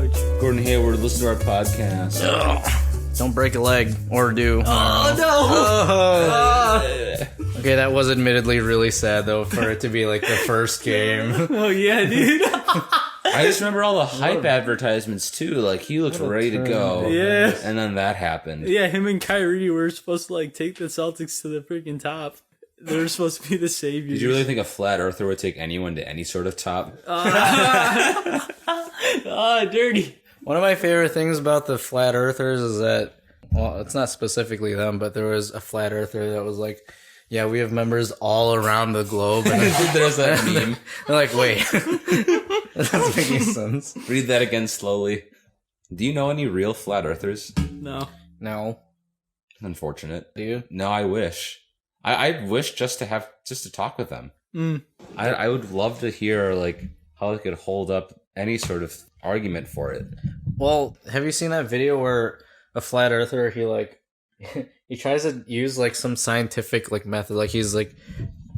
much. Gordon Hayward, listen to our podcast. Don't break a leg, or do. Oh, no! Okay, that was admittedly really sad, though, for it to be like the first game. Oh, yeah, dude. I just remember all the hype advertisements, too. Like, he looked ready to go. Yeah. And then that happened. Yeah, him and Kyrie were supposed to, like, take the Celtics to the freaking top. They were supposed to be the saviors. Did you really think a flat earther would take anyone to any sort of top? Dirty. One of my favorite things about the flat earthers is that, well, it's not specifically them, but there was a flat earther that was like, yeah, we have members all around the globe. And There's that meme. they're like, wait, that doesn't make any sense. Read that again slowly. Do you know any real flat earthers? No. No. Unfortunate. Do you? No, I wish. I wish just to talk with them. Mm. I would love to hear like how they could hold up any sort of argument for it. Well, have you seen that video where a flat earther, he tries to use like some scientific like method, like he's like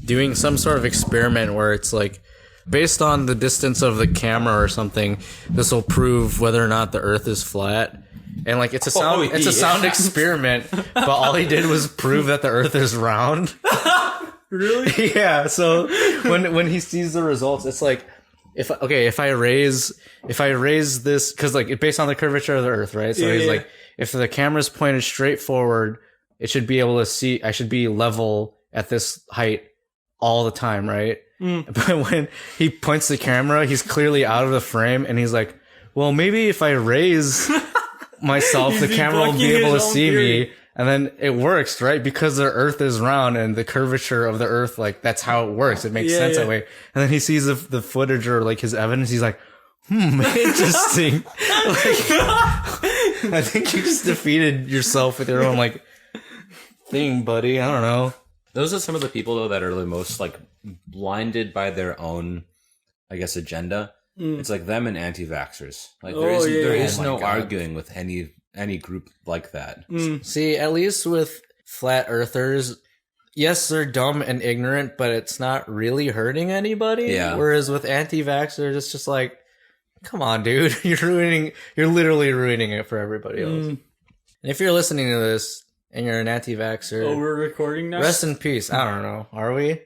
doing some sort of experiment where it's like based on the distance of the camera or something, this will prove whether or not the earth is flat. And like it's a sound experiment, but all he did was prove that the earth is round. Really? Yeah, so when he sees the results, it's like if I raise this, because like it's based on the curvature of the earth, right? So he's like, if the camera's pointed straight forward, it should be able to see, I should be level at this height all the time, right? But when he points the camera, he's clearly out of the frame, and he's like, well, maybe if I raise myself, the camera will be able to see me. And then it works, right? Because the earth is round and the curvature of the earth, like, that's how it works. It makes sense that way. And then he sees the footage or, like, his evidence. He's like, interesting. I think you just defeated yourself with your own, like, thing, buddy. I don't know. Those are some of the people, though, that are the most, like, blinded by their own, I guess, agenda. It's like them and anti-vaxxers. Like, there is no arguing with any group like that. See, at least with flat earthers, yes, they're dumb and ignorant, but it's not really hurting anybody. Yeah. Whereas with anti-vaxxers, it's just like, come on, dude, you're literally ruining it for everybody else. And if you're listening to this and you're an anti-vaxxer, Oh, we're recording now? rest in peace. I don't know. Are we?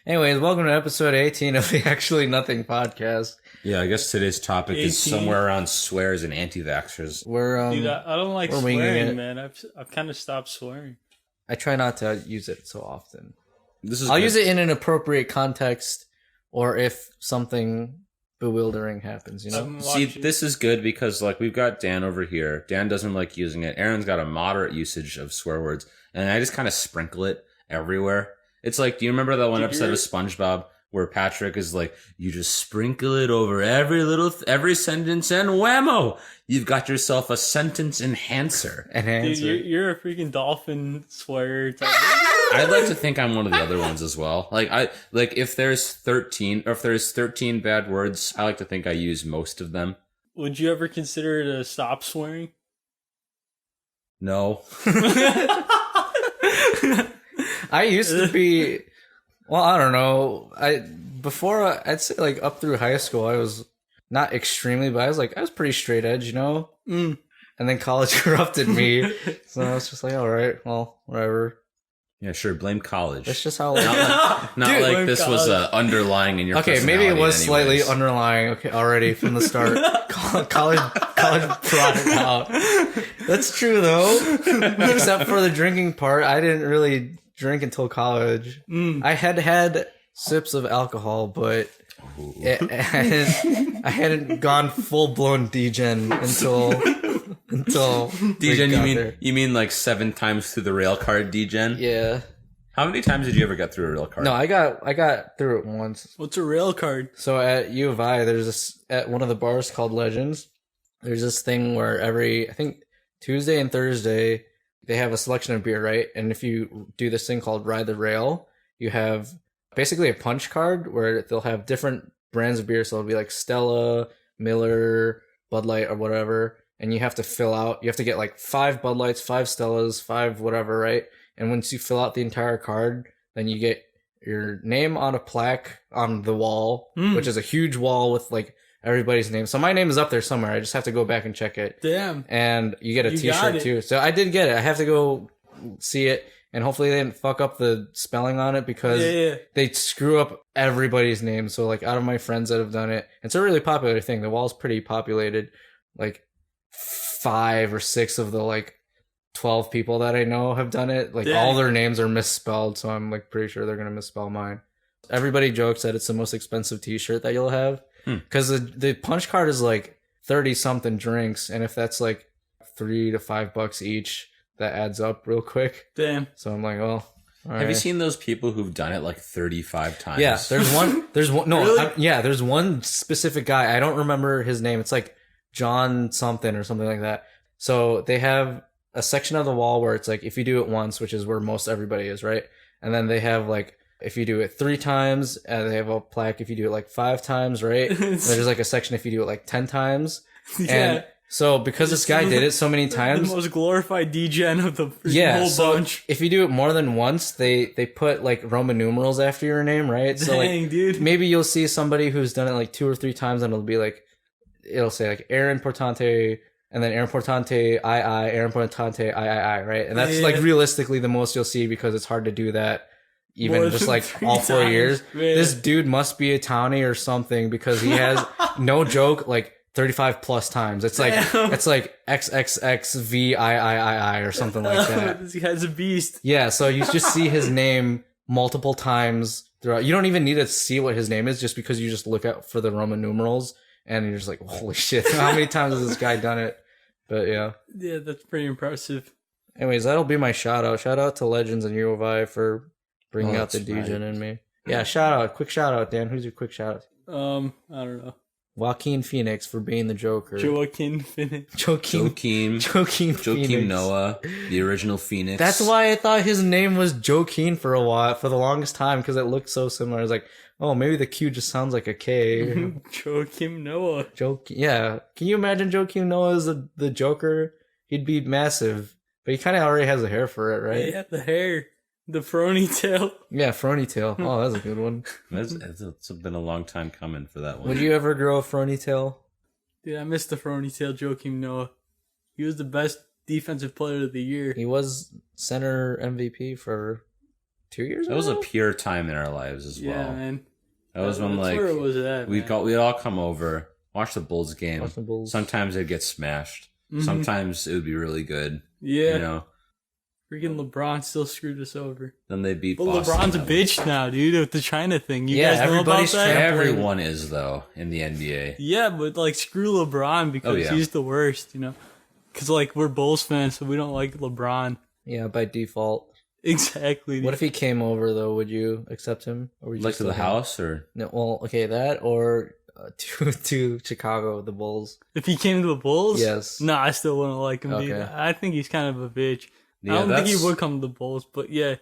Anyways, welcome to episode 18 of the Actually Nothing podcast. Yeah, I guess today's topic is 18. somewhere around swears and anti-vaxxers. We're Dude, I don't like we're winging swearing, it. man. I've kind of stopped swearing. I try not to use it so often. This is I'll use it in an appropriate context, or if something bewildering happens, you know? See, this is good because, like, we've got Dan over here. Dan doesn't like using it. Aaron's got a moderate usage of swear words, and I just kind of sprinkle it everywhere. It's like, do you remember that one episode of SpongeBob where Patrick is like, you just sprinkle it over every sentence, and whammo, you've got yourself a sentence enhancer. Dude, you're a freaking dolphin swearer type. I'd like to think I'm one of the other ones as well. If there's 13 bad words, I like to think I use most of them. Would you ever consider to stop swearing? No. I used to be, well, I don't know. I'd say like up through high school, I was not extremely, but I was pretty straight edge, you know? And then college corrupted me. So I was just like, all right, well, whatever. Yeah, sure. Blame college. That's just how. Not like this was underlying in your Okay, maybe it was anyways. slightly underlying. Okay, already from the start, college brought it out. That's true though. Except for the drinking part, I didn't really drink until college. I had sips of alcohol, but I hadn't gone full blown degen until degen. You mean like 7 times through the rail card degen? Yeah. How many times did you ever get through a rail card? No, I got through it once. What's a rail card? So at U of I, there's this at one of the bars called Legends. There's this thing where I think Tuesday and Thursday they have a selection of beer, right? And if you do this thing called Ride the Rail, you have basically a punch card where they'll have different brands of beer. So it'll be like Stella, Miller, Bud Light, or whatever. And you have to you have to get like 5 Bud Lights, 5 Stellas, 5 whatever, right? And once you fill out the entire card, then you get your name on a plaque on the wall, which is a huge wall with like everybody's name. So my name is up there somewhere. I just have to go back and check it. Damn. And you get a You got t-shirt it. too. So I did get it. I have to go see it. And hopefully they didn't fuck up the spelling on it because they screw up everybody's name. So like out of my friends that have done it, it's a really popular thing. The wall's pretty populated. Like 5 or 6 of the like 12 people that I know have done it. Like all their names are misspelled. So I'm like pretty sure they're going to misspell mine. Everybody jokes that it's the most expensive t-shirt that you'll have. Because the punch card is like 30 something drinks. And if that's like $3 to $5 each, that adds up real quick. Damn. So I'm like, well, all Have right. you seen those people who've done it like 35 times? Yeah, there's one. No, Really? there's one specific guy. I don't remember his name. It's like John something or something like that. So they have a section of the wall where it's like if you do it once, which is where most everybody is, right? And then they have like if you do it 3 times, and they have a plaque if you do it like 5 times, right? There's like a section if you do it like 10 times. Yeah. And so because this guy did it so many times, The most glorified degen of the whole so bunch. if you do it more than once, they put like Roman numerals after your name, right? So Dang, like dude. maybe you'll see somebody who's done it like 2 or 3 times, and it'll say like Aaron Portante, and then Aaron Portante I, Aaron Portante I, right? And that's like realistically the most you'll see because it's hard to do that even More just than like 3 all 4 times, years. man. This dude must be a townie or something because he has no joke like 35 plus times. It's like Damn. it's like XXXVIII or something like that. This guy's a beast. Yeah, so you just see his name multiple times throughout. You don't even need to see what his name is just because you just look out for the Roman numerals and you're just like, holy shit, how many times has this guy done it? But yeah. Yeah, that's pretty impressive. Anyways, that'll be my shout out. Shout out to Legends and U of I for bringing out the that's Degen right. in me. Yeah, shout out. Quick shout out, Dan. Who's your quick shout out? I don't know. Joaquin Phoenix for being the Joker. Joaquin Phoenix. Joaquin Phoenix. Noah, the original Phoenix. That's why I thought his name was Joaquin for a while, for the longest time, because it looked so similar. I was like, oh, maybe the Q just sounds like a K. Joaquin Noah. Yeah. Can you imagine Joaquin Noah as the Joker? He'd be massive, but he kind of already has the hair for it, right? Yeah, the hair. The frony tail. Yeah, Frony tail. Oh, that's a good one. It's been a long time coming for that one. Would you ever grow a Frony tail? Dude, I missed the frony tail Joaquin Noah. He was the best defensive player of the year. He was center MVP for 2 years. That was a pure time in our lives as Yeah, well. man. That was when That's like where it was at, we'd all come over, watch the Bulls game. Watch the Bulls. Sometimes they'd get smashed. Mhm. Sometimes it would be really good. Yeah. You know. Freaking LeBron still screwed us over. Then they beat But Boston. LeBron's a that bitch now, dude, with the China thing. You Yeah, guys know about everybody's that? Everyone is though in the NBA. Yeah, but like screw LeBron because Oh, yeah. he's the worst, you know? Because like we're Bulls fans, so we don't like LeBron. Yeah, by default. Exactly. What if he came over though? Would you accept him? Or would you Like to still the hate him? house or No, well, okay, that or to Chicago, the Bulls. If he came to the Bulls? Yes. No, I still wouldn't like him, dude. Okay. I think he's kind of a bitch. Yeah, I don't think he that's- would come to the Bulls, but yeah.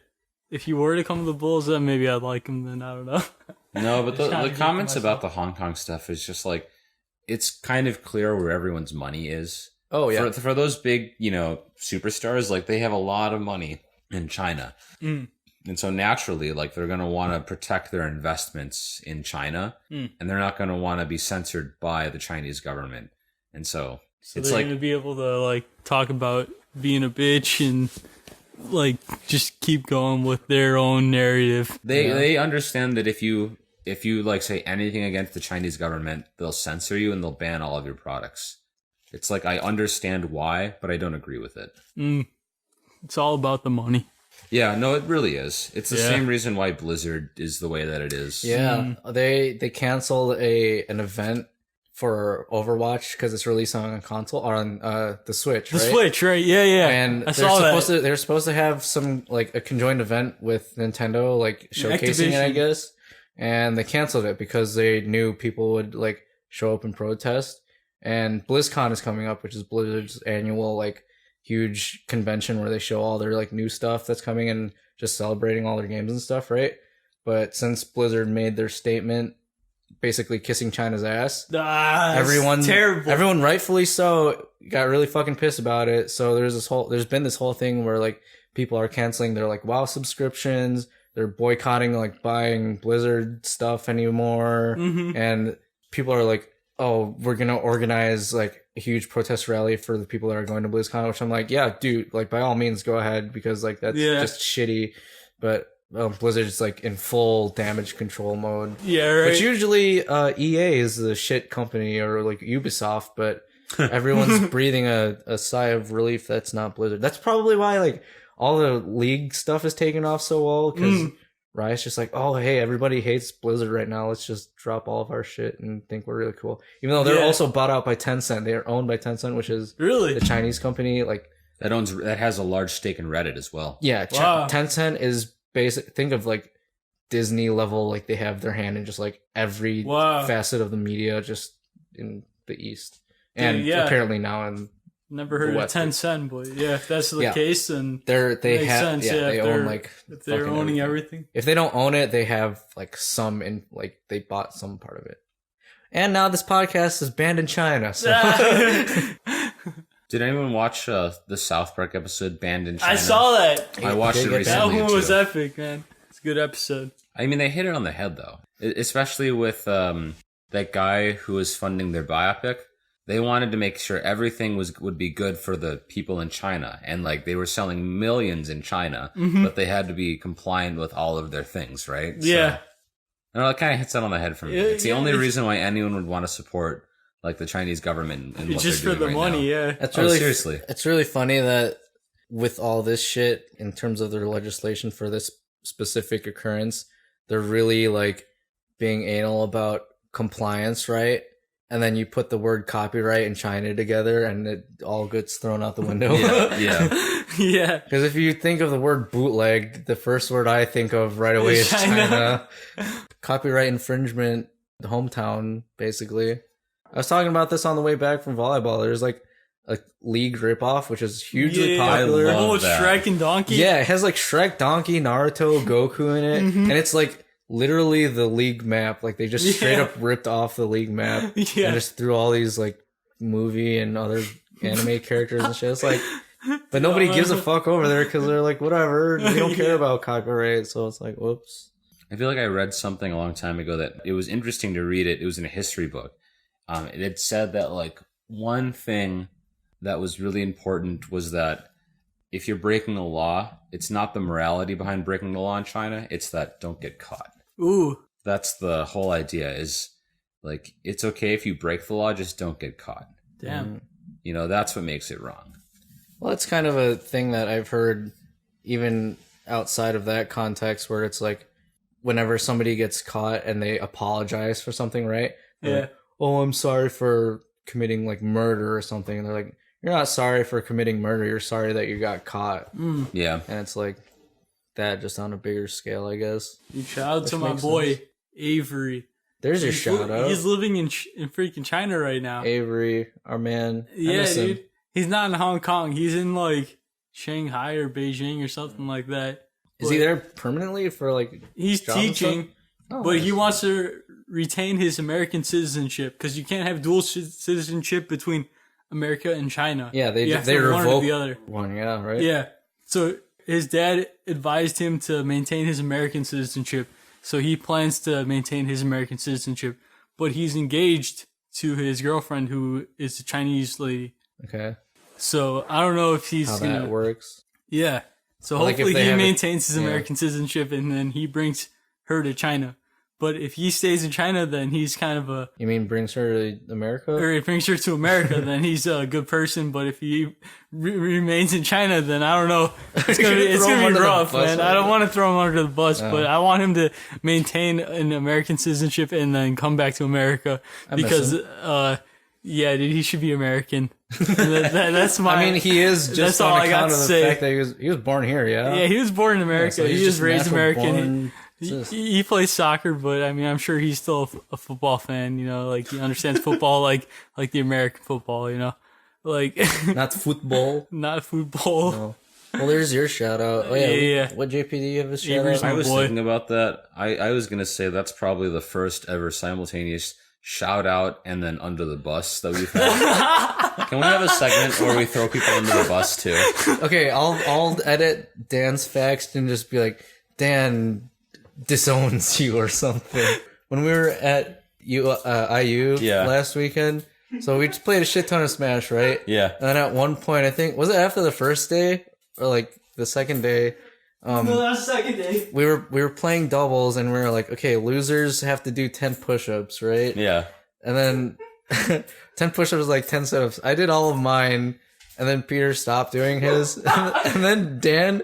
If he were to come to the Bulls, then maybe I'd like him, then I don't know. No, but Just trying the to comments get to about the Hong Kong stuff is just like it's kind of clear where everyone's money is. Oh yeah. For those big, superstars, like they have a lot of money in China. Mm. And so naturally, like they're going to want to protect their investments in China, Mm. and they're not going to want to be censored by the Chinese government. And so, So it's they're like gonna be able to like talk about being a bitch and like just keep going with their own narrative. they understand that if you like say anything against the Chinese government, they'll censor you and they'll ban all of your products. It's like I understand why, but I don't agree with it. It's all about the money. Yeah, no, it really is. It's the Yeah. same reason why Blizzard is the way that it is. Yeah, they canceled an event for Overwatch because it's released on a console or on the Switch. The right? Switch, right? Yeah, yeah. And I saw that. they're supposed to have some like a conjoined event with Nintendo, like showcasing it, I Activision. guess. And they canceled it because they knew people would like show up and protest. And BlizzCon is coming up, which is Blizzard's annual like huge convention where they show all their like new stuff that's coming and just celebrating all their games and stuff, right? But since Blizzard made their statement basically kissing China's ass, Everyone's terrible. everyone rightfully so got really fucking pissed about it. So there's been this whole thing where like people are canceling their like WoW subscriptions, they're boycotting like buying Blizzard stuff anymore, Mhm. and people are like oh, we're gonna organize like a huge protest rally for the people that are going to BlizzCon, which I'm like, yeah, dude, like by all means go ahead, because like that's just shitty. But Blizzard's like in full damage control mode. Yeah, right. Which usually EA is the shit company, or like Ubisoft, but everyone's breathing a sigh of relief that's not Blizzard. That's probably why like all the League stuff is taking off so well, because Riot's just like, oh, hey, everybody hates Blizzard right now. Let's just drop all of our shit and think we're really cool. Even though they're also bought out by Tencent. They are owned by Tencent, which is really the Chinese company. Like that has a large stake in Reddit as well. Yeah, Tencent is basic. Think of like Disney level. Like they have their hand in just like every facet of the media, just in the East, and apparently now in. Never heard of Tencent, but if that's the case, then they have sense. they own like if they're owning everything. If they don't own it, they have like some in like they bought some part of it. And now this podcast is banned in China. So. Did anyone watch the South Park episode Banned in China? I saw that. I watched it recently. That one was epic, man. It's a good episode. I mean, they hit it on the head though, especially with that guy who was funding their biopic. They wanted to make sure everything would be good for the people in China. And like they were selling millions in China, but they had to be compliant with all of their things, right? Yeah. So, I know, it kind of hits that on the head for me. It's the only reason why anyone would want to support like the Chinese government and what just they're for the doing money, now. That's really seriously. It's really funny that with all this shit in terms of their legislation for this specific occurrence, they're really like being anal about compliance, right? And then you put the word copyright and China together, and it all gets thrown out the window. Yeah. Because if you think of the word bootleg, the first word I think of right away is China. Copyright infringement, the hometown, basically. I was talking about this on the way back from volleyball. There's like a League ripoff, which is hugely popular. The whole Shrek and Donkey. Yeah, it has like Shrek, Donkey, Naruto, Goku in it, and it's like literally the League map. Like they just straight up ripped off the League map and just threw all these like movie and other anime characters and shit. It's like, but nobody gives a fuck over there because they're like, whatever, we don't care about copyright. So it's like, whoops. I feel like I read something a long time ago that it was interesting to read it. It was in a history book. It had said that like one thing that was really important was that if you're breaking the law, it's not the morality behind breaking the law in China. It's that don't get caught. Ooh. That's the whole idea is like, it's okay if you break the law, just don't get caught. Damn. You know, that's what makes it wrong. Well, it's kind of a thing that I've heard even outside of that context where it's like whenever somebody gets caught and they apologize for something, right? Like, oh, I'm sorry for committing like murder or something. And they're like, you're not sorry for committing murder. You're sorry that you got caught. Yeah. And it's like that just on a bigger scale, I guess. Shout out to my boy, Avery. There's your shout out. He's living in freaking China right now. Avery, our man. Yeah, Emerson. dude. He's not in Hong Kong. He's in like Shanghai or Beijing or something like that. Is he there permanently for like he's teaching, but he wants to retain his American citizenship because you can't have dual citizenship between America and China. Yeah, they revoke the other one. Yeah, right. Yeah, so his dad advised him to maintain his American citizenship, so he plans to maintain his American citizenship, but he's engaged to his girlfriend who is a Chinese lady. Okay. So I don't know if he's how that works. Yeah. So hopefully he maintains his American citizenship and then he brings her to China. But if he stays in China, then he's kind of a... You mean brings her to America? Or he brings her to America, then he's a good person. But if he remains in China, then I don't know. It's gonna be rough, man. I don't want to throw him under the bus, but I want him to maintain an American citizenship and then come back to America. Because, yeah, dude, he should be American. That's my... I mean, he is just on account of the fact that he was born here, yeah? Yeah, he was born in America. So he was raised American. He plays soccer, but I mean, I'm sure he's still a football fan, you know, like he understands football like the American football, you know, like not football. Not football. No. Well, there's your shout out. Oh yeah. What JP do you have a shout out? I was thinking about that. I was going to say that's probably the first ever simultaneous shout out and then under the bus that we've had. Can we have a segment where we throw people under the bus too? Okay, I'll edit Dan's facts and just be like, Dan disowns you or something. When we were at IU last weekend. So we just played a shit ton of Smash, right? Yeah. And then at one point, I think, was it after the first day or like the second day? No, that was the second day. We were playing doubles, and we were like, okay, losers have to do 10 push-ups, right? Yeah. And then 10 push-ups is like 10 sit-ups. I did all of mine, and then Peter stopped doing his. And then Dan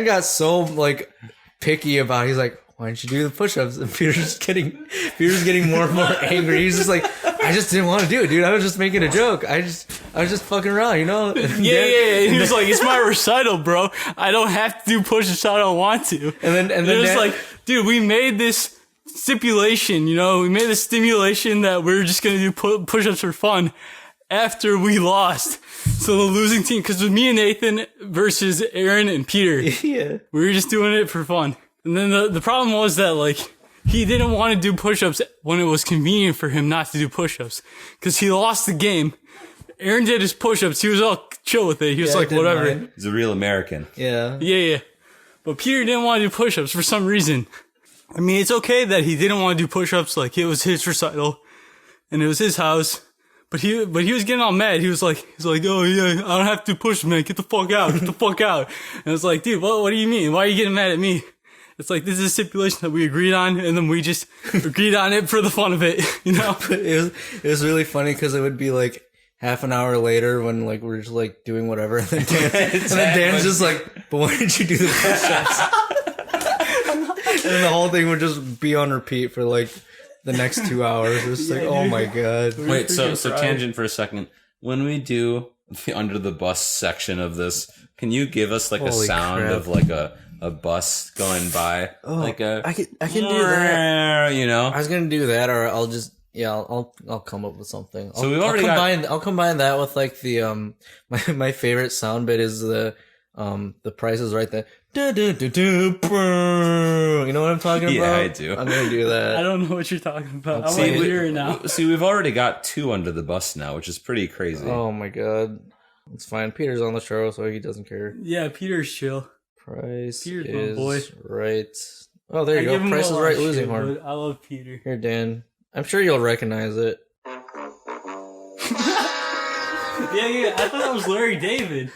got so like picky about it. He's like, why didn't you do the push-ups? And Peter's getting more and more angry. He's just like, I just didn't want to do it, dude. I was just making a joke. I was just fucking around, you know? Yeah. He was like, it's my recital, bro. I don't have to do push-ups. I don't want to. And then it was like, dude, we made this stipulation, you know? We made this stimulation that we were just going to do push-ups for fun after we lost. So the losing team, because it was me and Nathan versus Aaron and Peter. Yeah. We were just doing it for fun. And then the problem was that, like, he didn't want to do push-ups when it was convenient for him not to do push-ups. Because he lost the game. Aaron did his push-ups. He was all chill with it. He was like, whatever. Mine. He's a real American. Yeah. Yeah. But Peter didn't want to do push-ups for some reason. I mean, it's okay that he didn't want to do push-ups. Like, it was his recital. And it was his house. But he was getting all mad. He was like, oh yeah, I don't have to do push-ups, man. Get the fuck out. Get the fuck out. And I was like, dude, what do you mean? Why are you getting mad at me? It's like, this is a stipulation that we agreed on, and then we just agreed on it for the fun of it, you know? It was really funny because it would be like half an hour later when like we're just like doing whatever, and then Dan's just like, but why didn't you do the push-ups? And then the whole thing would just be on repeat for like the next 2 hours. It's like, oh my god. Wait, so tangent for a second. When we do the under the bus section of this, can you give us like a sound of like a bus going by? Oh, like I can do that. You know? I was gonna do that, or I'll just I'll come up with something. So we've already I'll combine that with like the my favorite sound bit is the Price is Right there. You know what I'm talking about? Yeah, I do. I'm gonna do that. I don't know what you're talking about. I want to hear it now. See, we've already got 2 under the bus now, which is pretty crazy. Oh my god. It's fine. Peter's on the show, so he doesn't care. Yeah, Peter's chill. Price Peter's is my boy. Right. Oh, there you go. Price is Right losing horn. I love Peter. Here, Dan. I'm sure you'll recognize it. Yeah. I thought that was Larry David.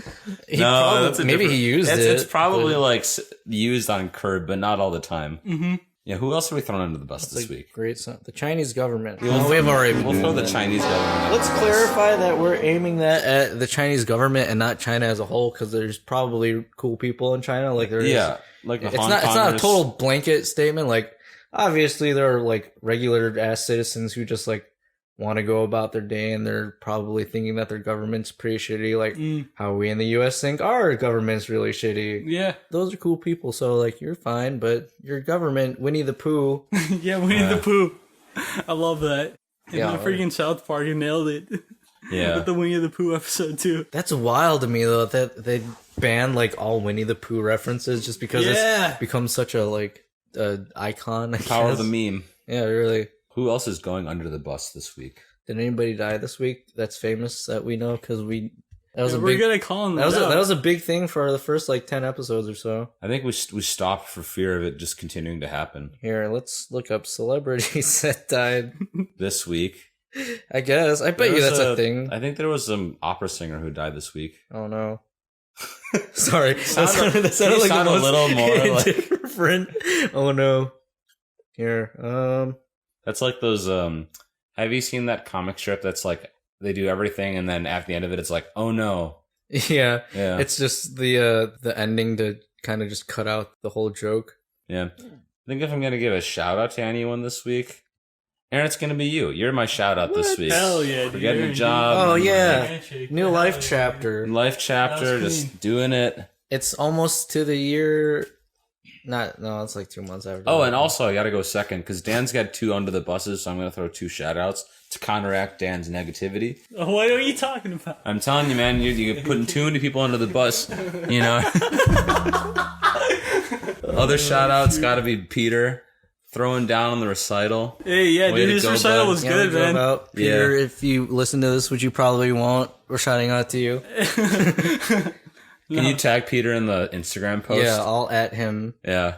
Maybe he used it. It's probably like used on Curb, but not all the time. Mm-hmm. Yeah, who else are we throwing under the bus this week? Great song. The Chinese government. We'll throw the Chinese government. Let's clarify that we're aiming that at the Chinese government and not China as a whole, because there's probably cool people in China. Like there is. Yeah, like it's not a total blanket statement. Like obviously there are like regular ass citizens who just like want to go about their day, and they're probably thinking that their government's pretty shitty, like how we in the US think our government's really shitty. Yeah. Those are cool people, so like you're fine, but your government, Winnie the Pooh. Yeah, Winnie the Pooh. I love that. And the freaking South Park, you nailed it. Yeah. With the Winnie the Pooh episode too. That's wild to me though, that they banned like all Winnie the Pooh references just because it's become such a like icon. Power of the meme. Yeah, really. Who else is going under the bus this week? Did anybody die this week that's famous that we know? Because we're gonna call them. That was a big thing for the first like 10 episodes or so. I think we stopped for fear of it just continuing to happen. Here, let's look up celebrities that died this week. I guess I bet you that's a thing. I think there was some opera singer who died this week. Oh no. Sorry, that sounded like a little more different. Oh no. Here, that's like those. Have you seen that comic strip that's like they do everything and then at the end of it it's like, oh no. Yeah. It's just the ending to kind of just cut out the whole joke. Yeah. I think if I'm gonna give a shout out to anyone this week, Aaron, it's gonna be you. You're my shout out this week. Hell yeah, for getting a job. Oh yeah. New life chapter. Just doing it. It's almost to the year. It's like 2 months after. Oh, and also I gotta go second because Dan's got 2 under the buses, so I'm gonna throw 2 shout outs to counteract Dan's negativity. What are you talking about? I'm telling you, man, you're putting too many people under the bus, you know. Other shout outs gotta be Peter throwing down on the recital. Hey, yeah, dude, his recital was good, man. Peter, if you listen to this, which you probably won't, we're shouting out to you. Can you tag Peter in the Instagram post? Yeah, I'll at him. Yeah.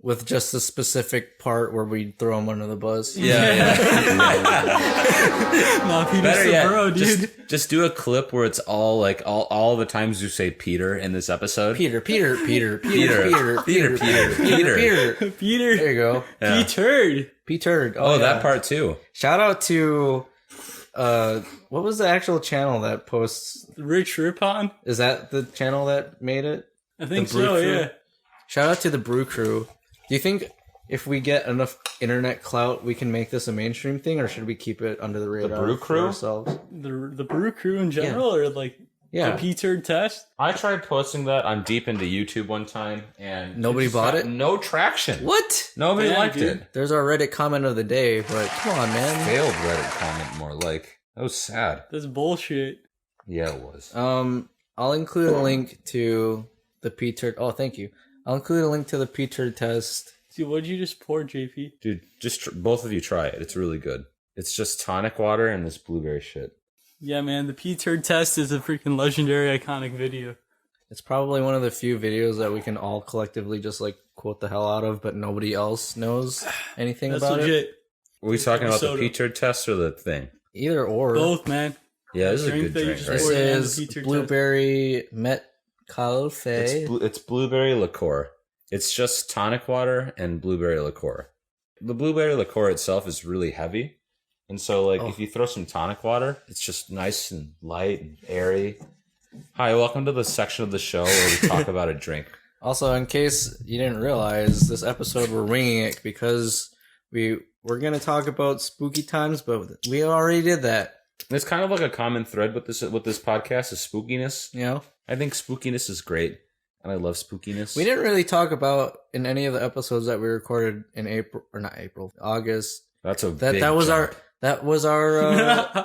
with just a specific part where we throw him under the bus. Yeah. No, Peter's Better the yet, bro, dude. just do a clip where it's all like all the times you say Peter in this episode. Peter. Peter. There Peter. you go. Yeah. P-turd. Oh, yeah. That part too. Shout out to what was the actual channel that posts? Rich Rippon? Is that the channel that made it? I think The Brew so, Crew? yeah. Shout out to the Brew Crew. Do you think if we get enough internet clout, we can make this a mainstream thing, or should we keep it under the radar? Brew Crew? for ourselves? The Brew Crew in general, or like Yeah. the P-turd test? I tried posting that on deep into YouTube one time, and Nobody just bought got it? No traction. What? Nobody Yeah, liked dude. it. There's our Reddit comment of the day, but come on, man. Failed Reddit comment, more like. That was sad. That's bullshit. Yeah, it was. I'll include a link to the P-turd. Oh, thank you. I'll include a link to the P-turd test. Dude, what'd you just pour, JP? Dude, just both of you try it. It's really good. It's just tonic water and this blueberry shit. Yeah, man, the P-turd test is a freaking legendary, iconic video. It's probably one of the few videos that we can all collectively just like quote the hell out of, but nobody else knows anything That's about legit. it. Are we talking about the Soda. P-turd test or the thing? Either or. Both, man. Yeah, this is a Drink good that you drink, just right? This poured in the is P-turd blueberry met calfe. It's blueberry liqueur. It's just tonic water and blueberry liqueur. The blueberry liqueur itself is really heavy. And so, like, if you throw some tonic water, it's just nice and light and airy. Hi, welcome to the section of the show where we talk about a drink. Also, in case you didn't realize, this episode we're winging it because we're going to talk about spooky times, but we already did that. It's kind of like a common thread with this podcast is spookiness. You know? I think spookiness is great, and I love spookiness. We didn't really talk about in any of the episodes that we recorded in August. That's a That big was jump.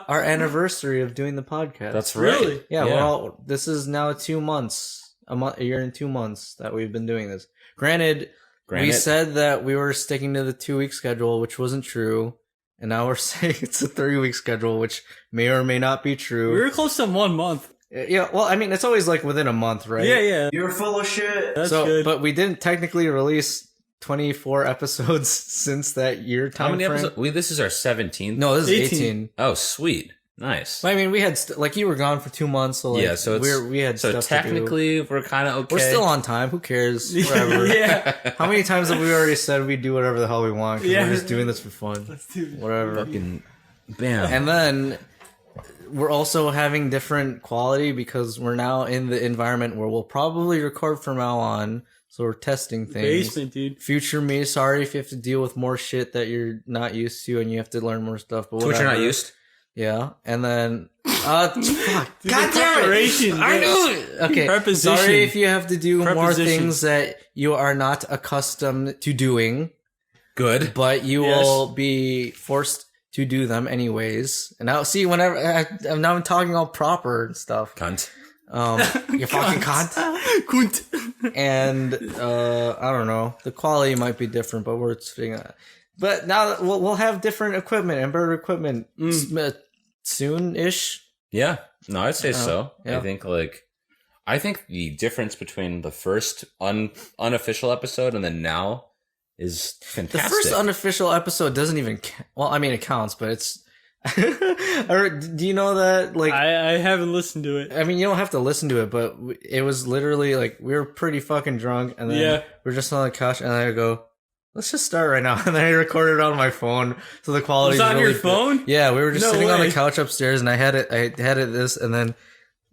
our anniversary of doing the podcast. That's right. Really? Yeah. This is now 2 months, a year and 2 months that we've been doing this. Granted, we said that we were sticking to the 2-week schedule, which wasn't true. And now we're saying it's a 3-week schedule, which may or may not be true. We were close to 1 month. Yeah, well, I mean, it's always like within a month, right? Yeah. You're full of shit. That's good. But we didn't technically release 24 episodes since that year time How many frame. episodes? This is our 17th. No, this is 18. 18. Oh, sweet. Nice. I mean, we had like you were gone for 2 months, so like, Yeah, so we had so stuff technically we're kind of okay. to do. We're still on time. Who cares? Whatever. Yeah. How many times have we already said we do whatever the hell we want? 'Cause Yeah. we're just doing this for fun. Let's do it. Whatever. Fucking bam. And then we're also having different quality because we're now in the environment where we'll probably record from now on. So we're testing things. Basement, dude. Future me, sorry if you have to deal with more shit that you're not used to and you have to learn more stuff. But To which you're not whatever. used. Yeah, and then fuck, Dude, God the damn it! preparation, I dude. knew it. Okay, Preposition. sorry if you have to do more Preposition. things that you are not accustomed to doing, Good. but you Yes. will be forced to do them anyways. And now, see, whenever I'm now talking all proper and stuff. Cunt. You fucking cunt. Kunt. And I don't know, the quality might be different, but we're figuring that. But now that we'll have different equipment and better equipment soon-ish. Yeah. No, I'd say so. yeah. I think the difference between the first unofficial episode and then now is The fantastic. first unofficial episode doesn't even well, I mean it counts, but it's or do you know that like I haven't listened to it. I mean you don't have to listen to it, but it was literally like we were pretty fucking drunk and then Yeah. we were just on the couch and I go, let's just start right now. And then I recorded it on my phone, so the quality Was it on really your phone? Yeah, we were just No sitting on the way. couch upstairs and I had it this and then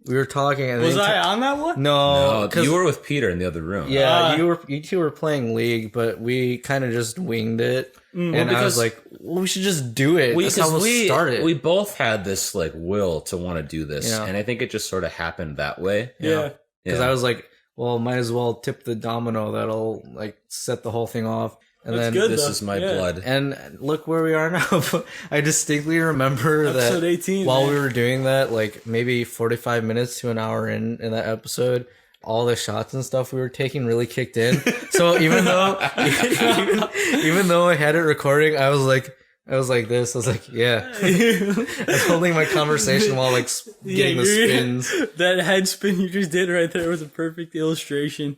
we were talking and Was then I on that one? No, No, 'cause- you were with Peter in the other room. yeah, you two were playing League, but we kind of just winged it. And I was because- like, well, we should just do it. That's how we'll start it. We both had this like will to want to do this, Yeah. and I think it just sort of happened that way. Yeah. Because I was like, well, might as well tip the domino that'll like set the whole thing off. And That's then good. This though. is my Yeah. blood. and look where we are now. I distinctly remember Episode that 18, while man. we were doing that, like maybe 45 minutes to an hour in that episode, all the shots and stuff we were taking really kicked in. So even though even though I had it recording, I was like this. I was like, yeah. I was holding my conversation while like getting the spins. That head spin you just did right there was a perfect illustration.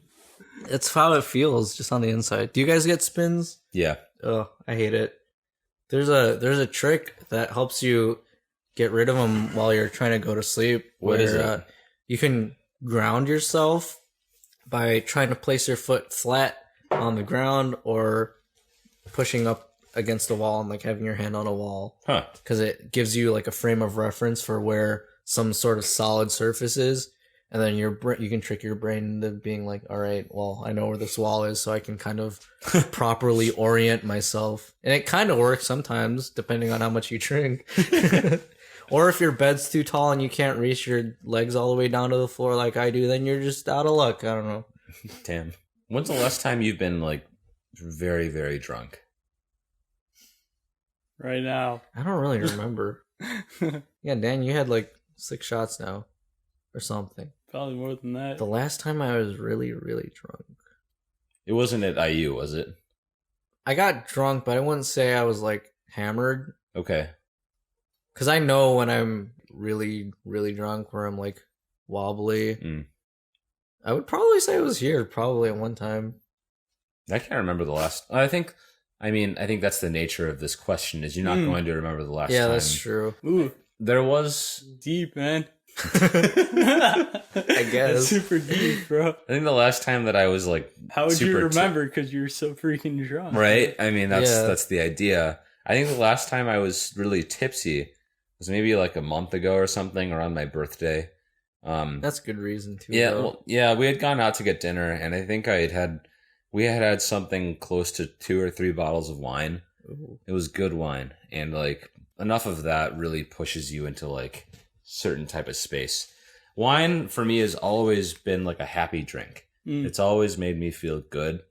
It's how it feels just on the inside. Do you guys get spins? Yeah. Oh, I hate it. There's a trick that helps you get rid of them while you're trying to go to sleep. What is it? You can ground yourself by trying to place your foot flat on the ground or pushing up against the wall and like having your hand on a wall. Huh. Because it gives you like a frame of reference for where some sort of solid surface is. And then you can trick your brain into being like, all right, well, I know where this wall is, so I can kind of properly orient myself. And it kind of works sometimes, depending on how much you drink. Or if your bed's too tall and you can't reach your legs all the way down to the floor like I do, then you're just out of luck. I don't know. Damn. When's the last time you've been like very, very drunk? Right now. I don't really remember. Yeah, Dan, you had like 6 shots now or something. Probably more than that. The last time I was really, really drunk. It wasn't at IU, was it? I got drunk, but I wouldn't say I was like hammered. Okay. Because I know when I'm really, really drunk, where I'm like wobbly. I would probably say it was here, probably at one time. I can't remember the last. I think that's the nature of this question. Is you're not going to remember the last time. Yeah, that's true. Ooh, There was. deep, man. I guess. That's super deep, bro. I think the last time that I was like. How would you super remember? Because you were so freaking drunk. Right? I mean, that's Yeah. that's the idea. I think the last time I was really tipsy was maybe like a month ago or something, around my birthday. That's good reason too. Yeah, though. well, yeah, we had gone out to get dinner, and I think we had something close to 2 or 3 bottles of wine. Ooh. It was good wine, and like enough of that really pushes you into like certain type of space. Wine for me has always been like a happy drink. It's always made me feel good.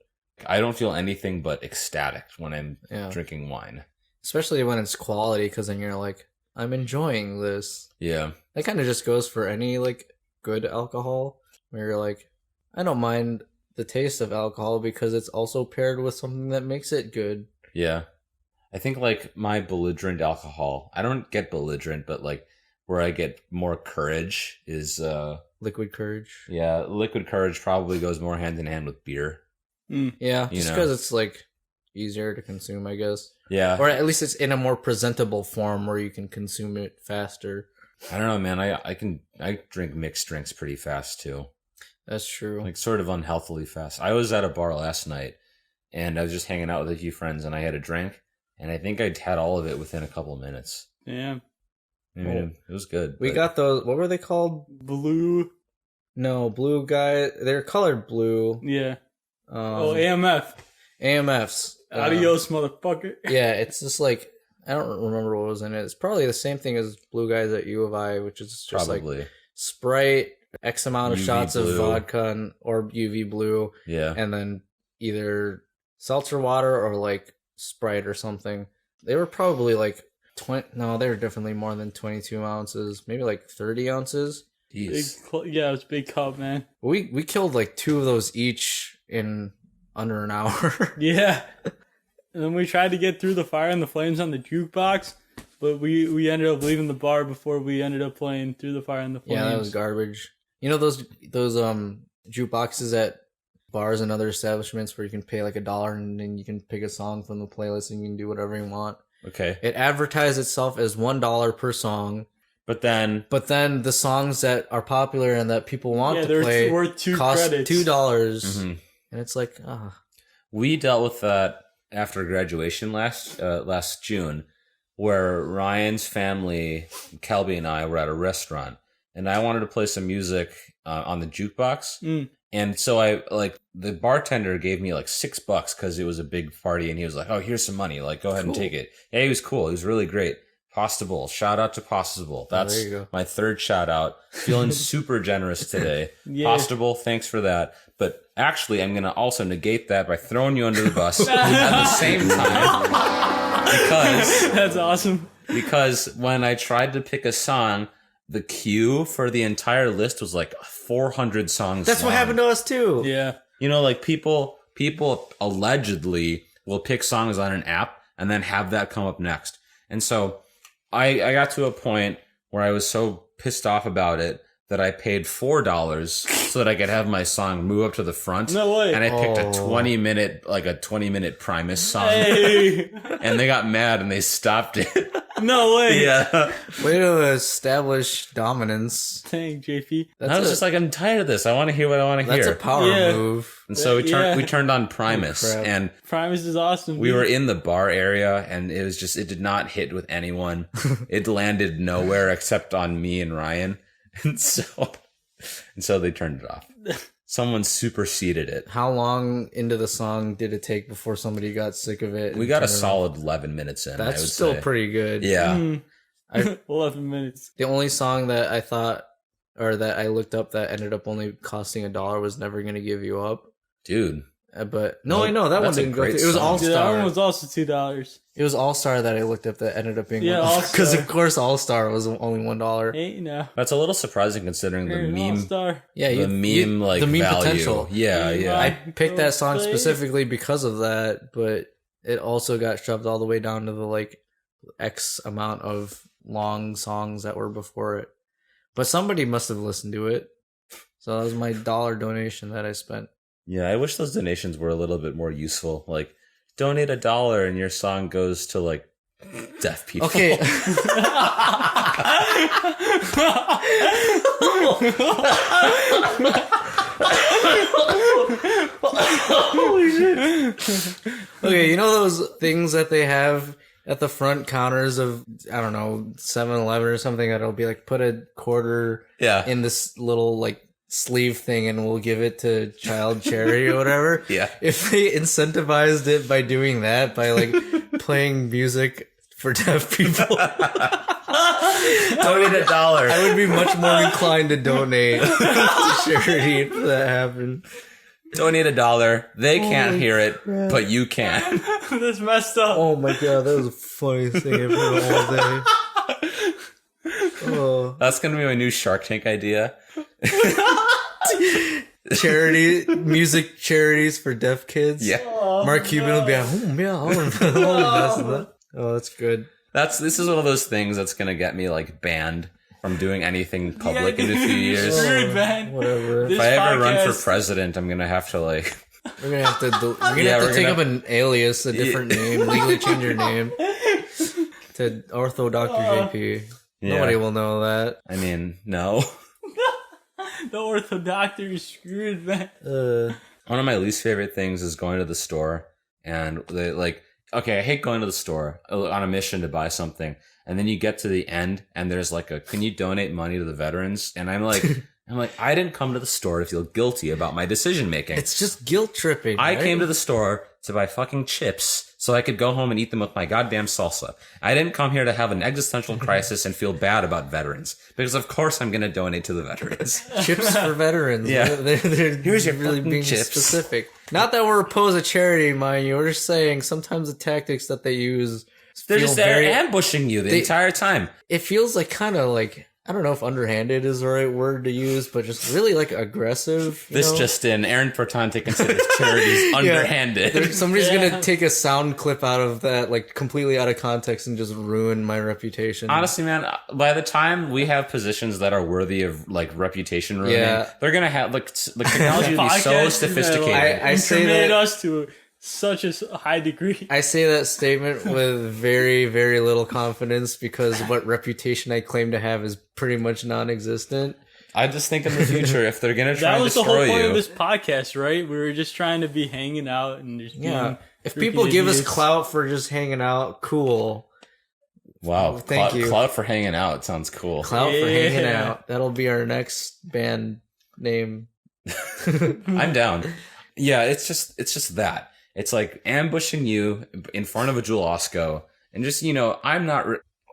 I don't feel anything but ecstatic when I'm drinking wine. Especially when it's quality, because then you're like, I'm enjoying this. Yeah. That kind of just goes for any like good alcohol, where you're like, I don't mind the taste of alcohol because it's also paired with something that makes it good. Yeah. I think like my belligerent alcohol, I don't get belligerent, but like where I get more courage is Liquid courage. yeah, liquid courage probably goes more hand in hand with beer. Yeah, You just know. because it's like easier to consume, I guess. Yeah. Or at least it's in a more presentable form where you can consume it faster. I don't know, man. I drink mixed drinks pretty fast too. That's true. Like sort of unhealthily fast. I was at a bar last night and I was just hanging out with a few friends and I had a drink and I think I'd had all of it within a couple of minutes. Yeah. I mean, it was good. We got those, what were they called? Blue. No, blue guy. They're colored blue. Yeah. AMF. AMFs. Adios, motherfucker. Yeah, it's just like, I don't remember what was in it. It's probably the same thing as blue guys at U of I, which is just probably like Sprite, X amount of UV shots blue. of vodka or UV blue, yeah. and then either seltzer water or like Sprite or something. They were probably like 20. No, they were definitely more than 22 ounces, maybe like 30 ounces. Jeez. Yeah, it was a big cup, man. We killed like 2 of those each in under an hour. Yeah. And then we tried to get through the fire and the flames on the jukebox, but we ended up leaving the bar before we ended up playing Through the Fire and the Flames. Yeah, that was garbage. You know those jukeboxes at bars and other establishments where you can pay like $1 and then you can pick a song from the playlist and you can do whatever you want. Okay. It advertised itself as $1 per song, But then the songs that are popular and that people want to they're play worth 2 cost credits. $2, Mhm. and it's like, we dealt with that after graduation last June, where Ryan's family, Kelby and I were at a restaurant, and I wanted to play some music on the jukebox. And so the bartender gave me like $6 because it was a big party, and he was like, "Oh, here's some money. Like, go ahead and take it." Yeah, he was cool. He was really great. Possible. Shout out to Possible. That's there you go. my 3rd shout out. Feeling super generous today. Yeah. Possible. Thanks for that. But actually, I'm going to also negate that by throwing you under the bus at the same time. Because That's awesome. because when I tried to pick a song, the queue for the entire list was like 400 songs. that's what long. happened to us too. Yeah. You know, like people allegedly will pick songs on an app and then have that come up next. And so I got to a point where I was so pissed off about it that I paid $4 so that I could have my song move up to the front. No way. And I picked a 20-minute Primus song. Hey. And they got mad and they stopped it. No way. Yeah. Way to establish dominance. Dang, JP. I was just like, I'm tired of this. I want to hear what I want to hear. That's a power move. And so we turned on Primus, and Primus is awesome. We were in the bar area, and it was just, it did not hit with anyone. It landed nowhere except on me and Ryan. And so they turned it off. Someone superseded it. How long into the song did it take before somebody got sick of it? We got a solid 11 minutes in. That's I would still say. pretty good. Yeah. 11 minutes. The only song that I thought, or that I looked up that ended up only costing $1 was Never Gonna Give You Up. Dude. But no, I know that one didn't go through. It was All Star. That one was also $2. It was All Star that I looked up that ended up being $1. Because of course All Star was only $1. Hey, no. That's a little surprising considering the meme. All-star. Yeah, the meme value. Potential. Yeah. I picked that song specifically because of that, but it also got shoved all the way down to the X amount of long songs that were before it. But somebody must have listened to it. So that was my $1 donation that I spent. Yeah, I wish those donations were a little bit more useful. Like, donate $1 and your song goes to deaf people. Okay. Holy shit. Okay, you know those things that they have at the front counters of, I don't know, 7-Eleven or something that'll be put a quarter in this little sleeve thing and we'll give it to child charity or whatever. Yeah. If they incentivized it by doing that, by playing music for deaf people, donate $1. I would be much more inclined to donate to charity if that happened. Donate $1. They can't hear it, but you can. That's messed up. Oh my god, that was the funniest thing I've heard all day. Oh. That's gonna be my new Shark Tank idea. Music charities for deaf kids. Yeah. Mark Cuban will be like, oh yeah, I'll invest in that. Oh, that's good. This is one of those things that's gonna get me banned from doing anything public in a few years. Screwed, man. Whatever. If I ever run for president, I'm gonna have to We're gonna have to take up an alias, a different name, legally change your name to Ortho Dr. JP. Yeah. Nobody will know that. I mean, no. The ortho doctor is screwed, man. One of my least favorite things is going to the store and okay, I hate going to the store on a mission to buy something. And then you get to the end and there's can you donate money to the veterans? And I'm like, I didn't come to the store to feel guilty about my decision making. It's just guilt tripping. I came to the store to buy fucking chips so I could go home and eat them with my goddamn salsa. I didn't come here to have an existential crisis and feel bad about veterans. Because of course I'm going to donate to the veterans. Chips for veterans. Yeah. They're Here's your really being chips. specific. Not that we're opposed to charity, mind you. We're just saying sometimes the tactics that they use They're just there ambushing you the entire time. It feels kind of I don't know if underhanded is the right word to use, but just really aggressive. Just in. Aaron Portante considers charities underhanded. Somebody's going to take a sound clip out of that, completely out of context and just ruin my reputation. Honestly, man, by the time we have positions that are worthy of reputation ruining, they're going to have the technology will be so sophisticated. I say that us to such a high degree. I say that statement with very, very little confidence because what reputation I claim to have is pretty much non-existent. I just think in the future, if they're going to try and destroy you... That was the whole point of this podcast, right? We were just trying to be hanging out and just being... If people give us clout for just hanging out, cool. Wow. Thank you. Clout for hanging out sounds cool. Clout for hanging out. That'll be our next band name. I'm down. Yeah, it's just that. It's ambushing you in front of a Jewel Osco and just, I'm not,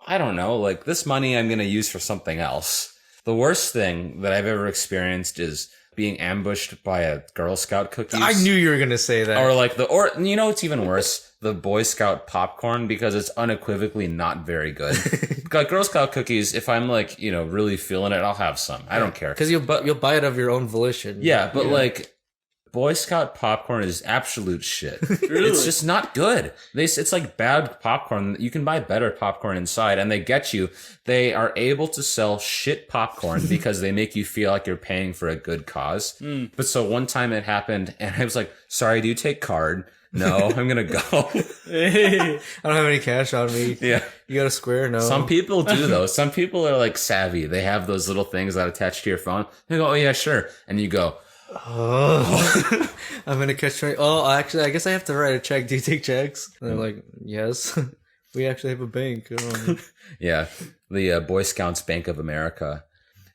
I don't know, this money I'm going to use for something else. The worst thing that I've ever experienced is being ambushed by a Girl Scout cookies. I knew you were going to say that. Or it's even worse, the Boy Scout popcorn because it's unequivocally not very good. Girl Scout cookies, if I'm really feeling it, I'll have some. I don't care. Because you'll buy it of your own volition. Yeah, but Boy Scout popcorn is absolute shit. Really? It's just not good. It's like bad popcorn. You can buy better popcorn inside, and they get you. They are able to sell shit popcorn because they make you feel like you're paying for a good cause. But so one time it happened, and I was like, sorry, do you take card? No, I'm gonna go. Hey. I don't have any cash on me. Yeah. You got a square? No. Some people do though. Some people are like savvy. They have those little things that attach to your phone. They go, oh yeah, sure. And you go, oh, I'm gonna catch my. Oh, actually, I guess I have to write a check. Do you take checks? And they're like, yes. We actually have a bank. yeah, the Boy Scouts Bank of America.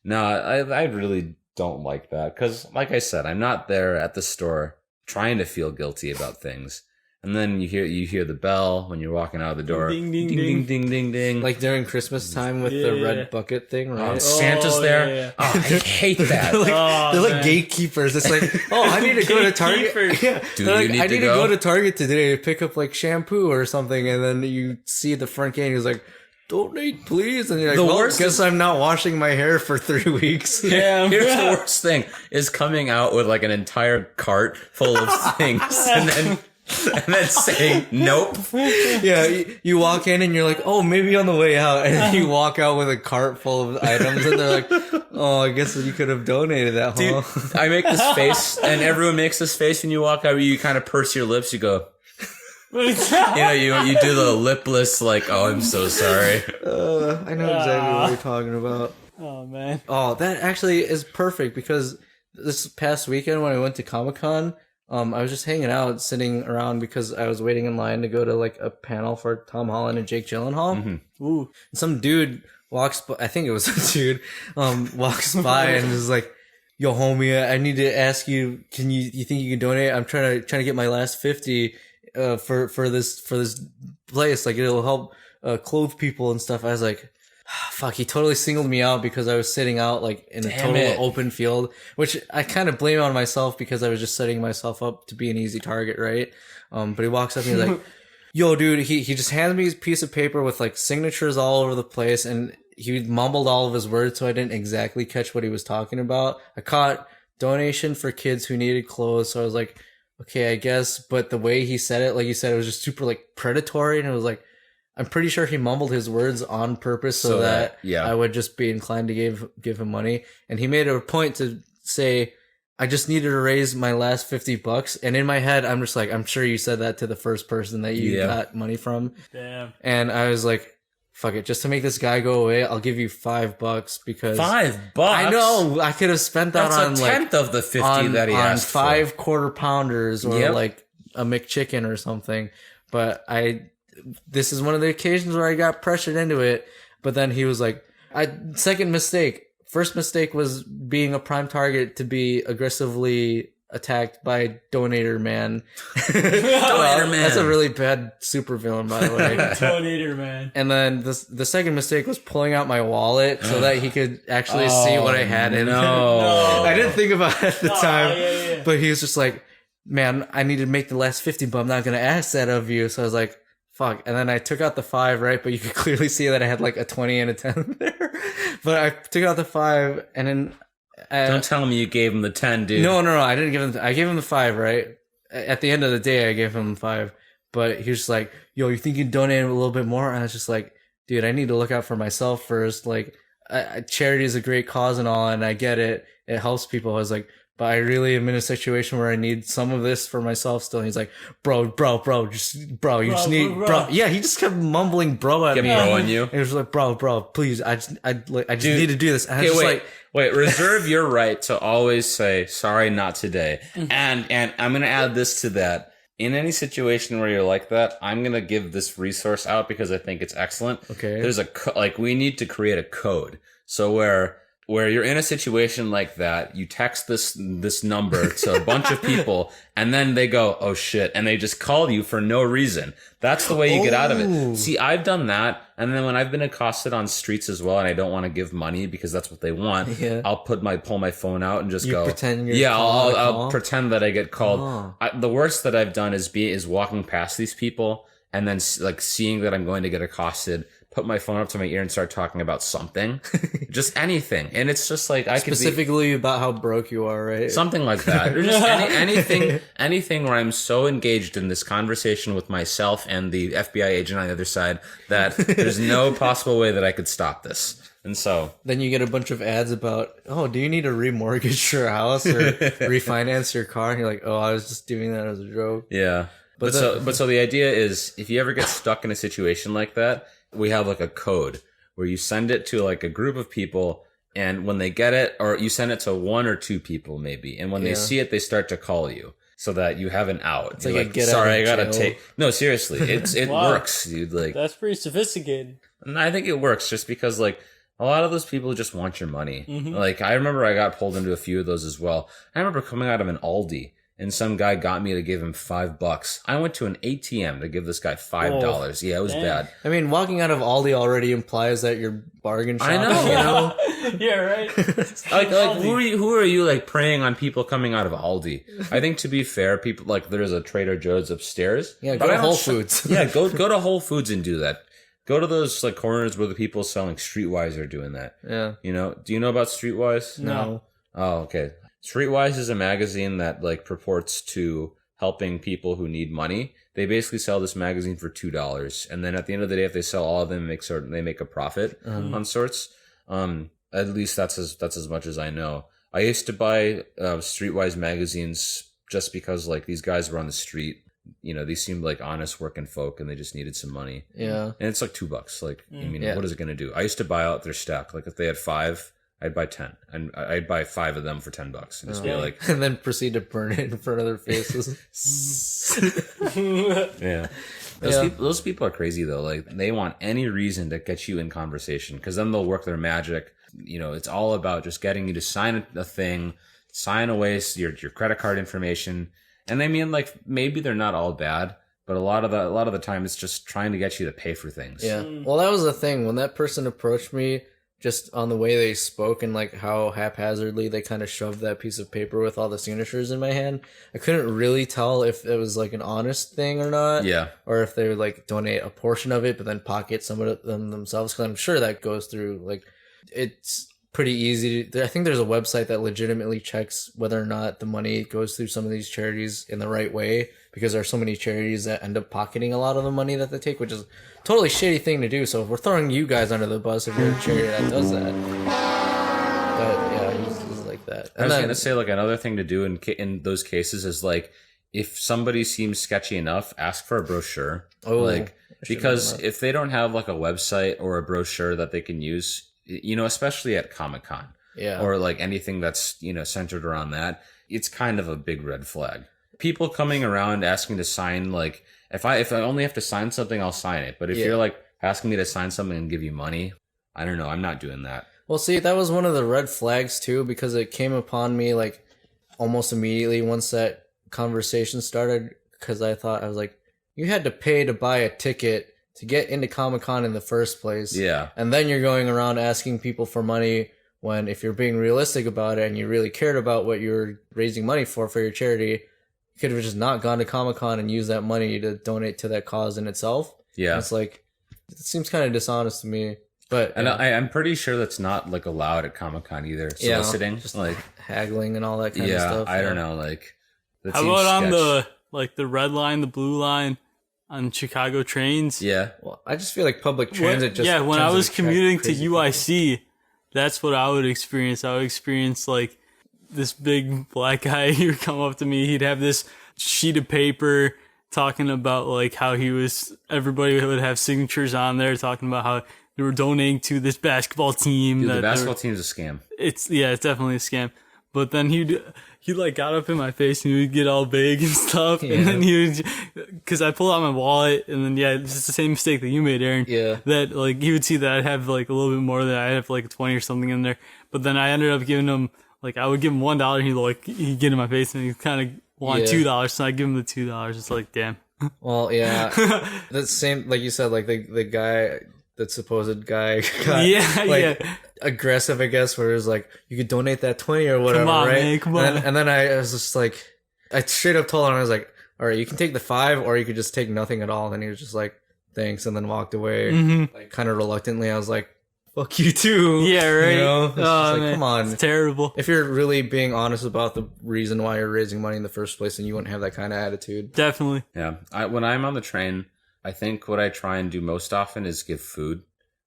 No, I really don't like that because, like I said, I'm not there at the store trying to feel guilty about things. And then you hear the bell when you're walking out of the door. Ding, ding, ding, ding, ding, ding, ding. Like during Christmas time with the red bucket thing, right? Santa's there. Yeah. Oh, I hate that. They're like gatekeepers. It's like, oh, I need to go to Target. Yeah. Do They're you like, need I to need to go? go to Target today to pick up like shampoo or something, and then you see the front gate. And he's like, donate, please. And you're like, The well, worst guess I'm not washing my hair for 3 weeks. Yeah. Here's the worst thing is coming out with like an entire cart full of things and then saying nope. Yeah, you walk in and you're like, oh, maybe on the way out. And then you walk out with a cart full of items and they're like, oh, I guess you could have donated that, huh? Dude, I make this face and everyone makes this face when you walk out. You kind of purse your lips. You go, you do the lipless like, oh, I'm so sorry. I know exactly what you're talking about. Oh, man. Oh, that actually is perfect because this past weekend when I went to Comic-Con, I was just hanging out, sitting around because I was waiting in line to go to like a panel for Tom Holland and Jake Gyllenhaal. Mm-hmm. Ooh. And some dude walks by, I think it was a dude, walks by and is like, yo, homie, I need to ask you, you think you can donate? I'm trying to get my last 50 for this place. Like it'll help clothe people and stuff. I was like, fuck, he totally singled me out because I was sitting out like in a total open field, which I kind of blame on myself because I was just setting myself up to be an easy target, right? But he walks up and he's like, yo, dude, he just hands me a piece of paper with like signatures all over the place, and he mumbled all of his words, so I didn't exactly catch what he was talking about. I caught donation for kids who needed clothes, so I was like, okay, I guess. But the way he said it, like you said, it was just super like predatory, and it was like, I'm pretty sure he mumbled his words on purpose so that I would just be inclined to give him money. And he made it a point to say, I just needed to raise my last $50. And in my head, I'm just like, I'm sure you said that to the first person that you got money from. Damn. And I was like, fuck it, just to make this guy go away, I'll give you $5 because $5. I know I could have spent that That's on a like tenth of the 50 that he asked on 5 for. quarter pounders or like a McChicken or something. But this is one of the occasions where I got pressured into it. But then he was like, second mistake. First mistake was being a prime target to be aggressively attacked by Donator Man. Donator Man. That's a really bad supervillain, by the way. Donator Man. And then the second mistake was pulling out my wallet so that he could actually see what I had in it. No. I didn't think about it at the time. Yeah. But he was just like, man, I need to make the last 50, but I'm not going to ask that of you. So I was like, fuck. And then I took out the 5, right? But you could clearly see that I had like a 20 and a 10 there. But I took out the 5 and then... Don't tell me you gave him the 10, dude. No, I didn't give him... I gave him the 5, right? At the end of the day, I gave him 5. But he was just like, yo, you think you can donate a little bit more? And I was just like, dude, I need to look out for myself first. Like, charity is a great cause and all, and I get it. It helps people. I was like, but I really am in a situation where I need some of this for myself still. And he's like, bro, you just need. Yeah, he just kept mumbling bro at me. Kept broing you. And he was like, bro, please, I just need to do this. And I was just wait, reserve your right to always say, sorry, not today. And I'm going to add this to that. In any situation where you're like that, I'm going to give this resource out because I think it's excellent. Okay. There's we need to create a code. So where you're in a situation like that, you text this number to a bunch of people, and then they go, oh shit, and they just call you for no reason. That's the way you get out of it. See, I've done that, and then when I've been accosted on streets as well, and I don't want to give money because that's what they want, I'll pull my phone out and just go, pretend you're I'll pretend that I get called. The worst that I've done is walking past these people, and then like seeing that I'm going to get accosted, put my phone up to my ear and start talking about something, just anything. And it's just like, I could specifically about how broke you are, right? something like that. Or just anything where I'm so engaged in this conversation with myself and the FBI agent on the other side that there's no possible way that I could stop this. And so then you get a bunch of ads about, oh, do you need to remortgage your house or refinance your car? And you're like, oh, I was just doing that as a joke. Yeah. But so the idea is, if you ever get stuck in a situation like that, we have like a code where you send it to like a group of people, and when they get it, or you send it to 1 or 2 people maybe, and when they see it, they start to call you so that you have an out. It's like a get out of jail. No, seriously, it Wow. works, dude. Like, That's pretty sophisticated. and I think it works just because like a lot of those people just want your money. Like, I remember I got pulled into a few of those as well. I remember coming out of an Aldi, and some guy got me to give him $5. I went to an ATM to give this guy $5. Yeah, it was bad. I mean, walking out of Aldi already implies that you're bargain shopping. I know. You know? Yeah, right. Like who are you like preying on people coming out of Aldi? I think, to be fair, people like, there's a Trader Joe's upstairs. Yeah, but go I to don't Whole Foods. Yeah, go to Whole Foods and do that. Go to those like corners where the people selling Streetwise are doing that. Yeah. You know, do you know about Streetwise? No. Oh, okay. Streetwise is a magazine that like purports to helping people who need money. They basically sell this magazine for $2, and then at the end of the day, if they sell all of them, they make a profit on sorts. At least that's as much as I know. I used to buy Streetwise magazines just because like these guys were on the street. You know, they seemed like honest working folk, and they just needed some money. Yeah. And it's like $2. Like, I mean, Yeah. what is it going to do? I used to buy out their stack. Like, if they had 5, I'd buy 10, and I'd buy 5 of them for $10, and just be like, And then proceed to burn it in front of their faces. yeah. Those people are crazy though. Like, they want any reason to get you in conversation, because then they'll work their magic. You know, it's all about just getting you to sign a thing, sign away your credit card information. And I mean, like, maybe they're not all bad, but a lot of the time it's just trying to get you to pay for things. Yeah. Well, that was the thing. When that person approached me, just on the way they spoke and like how haphazardly they kind of shoved that piece of paper with all the signatures in my hand, I couldn't really tell if it was like an honest thing or not. Yeah. Or if they would like donate a portion of it, but then pocket some of them themselves. Because I'm sure that goes through, like, it's pretty easy. I think there's a website that legitimately checks whether or not the money goes through some of these charities in the right way, because there are so many charities that end up pocketing a lot of the money that they take, which is a totally shitty thing to do. So if we're throwing you guys under the bus if you're a charity that does that. But yeah, he's like that. I was going to say, like, another thing to do in those cases is, like, if somebody seems sketchy enough, ask for a brochure. Oh, like, because if they don't have like a website or a brochure that they can use, you know, especially at Comic-Con, yeah, or like anything that's, you know, centered around that, it's kind of a big red flag. People coming around asking to sign, like, if I only have to sign something, I'll sign it. But if you're like asking me to sign something and give you money, I don't know, I'm not doing that. Well, see, that was one of the red flags too, because it came upon me like almost immediately once that conversation started, because I was like, you had to pay to buy a ticket to get into Comic-Con in the first place. Yeah. And then you're going around asking people for money, when if you're being realistic about it and you really cared about what you're raising money for your charity, you could have just not gone to Comic-Con and used that money to donate to that cause in itself. Yeah. And it's like, it seems kind of dishonest to me. But and I'm pretty sure that's not like allowed at Comic-Con either. Soliciting, just like haggling and all that kind of stuff. I don't know. Like, how about on the red line, the blue line on Chicago trains? Yeah. Well, I just feel like public transit when I was commuting to UIC, that's what I would experience. I would experience like this big black guy. He would come up to me. He'd have this sheet of paper talking about like how everybody would have signatures on there, talking about how they were donating to this basketball team. Dude, the basketball team's a scam. It's definitely a scam. But then he like got up in my face and he would get all big and stuff. Yeah. And then because I pulled out my wallet, and then it's just the same mistake that you made, Aaron. Yeah. That like he would see that I'd have like a little bit more than I'd have like a 20 or something in there. But then I ended up giving him, like, I would give him $1 and he'd get in my face and he kind of wanted $2. So I give him the $2. It's like, damn. Well, yeah. That's same, like you said, like the guy, that supposed guy got aggressive, I guess, where it was like, you could donate that 20 or whatever, come on, right? Man, come on. And then I was just like, I straight up told him, I was like, all right, you can take the 5 or you could just take nothing at all. And he was just like, thanks, and then walked away. Mm-hmm. Like kind of reluctantly. I was like, fuck you too. Yeah, right. You know? It's just like, man, come on. it's terrible. If you're really being honest about the reason why you're raising money in the first place, then you wouldn't have that kind of attitude. Definitely. Yeah. When I'm on the train, I think what I try and do most often is give food,